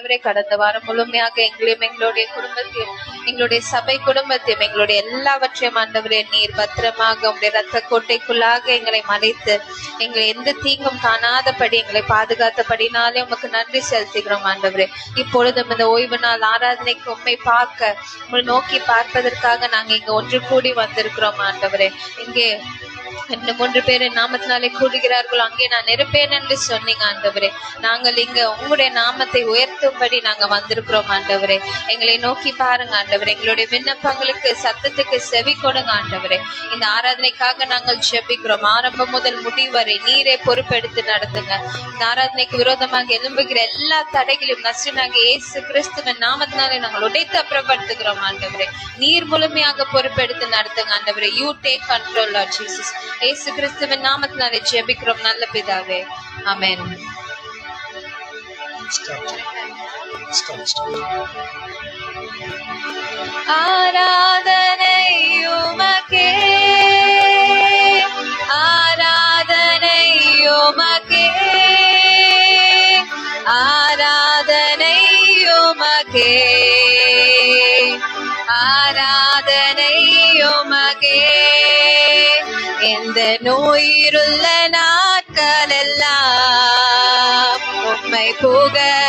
ஆண்டவரே, கடந்த வாரம் முழுமையாக எங்களையும் எங்களுடைய குடும்பத்தையும் எங்களுடைய சபை குடும்பத்தையும் எங்களுடைய எல்லாவற்றையும் ஆண்டவரே நீர் பத்திரமாக உங்களுடைய ரத்த கோட்டைக்குள்ளாக எங்களை மறைத்து எங்களை எந்த தீங்கும் காணாதபடி எங்களை பாதுகாத்தபடினாலே உமக்கு நன்றி செலுத்துகிறோம் ஆண்டவரே. இப்பொழுதும் இந்த ஓய்வு நாள் ஆராதனைக்கு உண்மை பார்க்க உங்களை நோக்கி பார்ப்பதற்காக நாங்க இங்க ஒன்று கூடி வந்திருக்கிறோம் ஆண்டவரே. இங்கே 3 பேர் நாமத்தினாலே கூடுகிறார்களோ அங்கே நான் இருப்பேன் என்று சொன்னீங்க ஆண்டவரே. நாங்கள் இங்க உங்களுடைய நாமத்தை உயர்த்தும்படி நாங்க வந்திருக்கிறோம் ஆண்டவரே. எங்களை நோக்கி பாருங்க ஆண்டவரே. எங்களுடைய விண்ணப்பங்களுக்கு சத்தத்துக்கு செவி கொடுங்க ஆண்டவரே. இந்த ஆராதனைக்காக நாங்கள் ஜெபிக்கிறோம். ஆரம்பம் முதல் முடிவு வரை நீரே பொறுப்பெடுத்து நடத்துங்க. இந்த ஆராதனைக்கு விரோதமாக எழும்புகிற எல்லா தடைகளையும் நசுனாக இயேசு கிறிஸ்துவின் நாமத்தினாலே நாங்கள் உடைத்து அப்புறப்படுத்துகிறோம் ஆண்டவரே. நீர் முழுமையாக பொறுப்பெடுத்து நடத்துங்க ஆண்டவரே. You take control Lord Jesus. இயேசு கிறிஸ்துவின் நாமத்தினாலே ஜெபிக்கிறோம் நல்ல பிதாவே. ஆமென். ஆராதனை உமக்கே, ஆராதனை உமக்கே, ஆராதனை உமக்கே, ஆராதனை உமக்கே. எந்த நோயிருள்ள நாட்கள் எல்லாம் உம்மை புகழ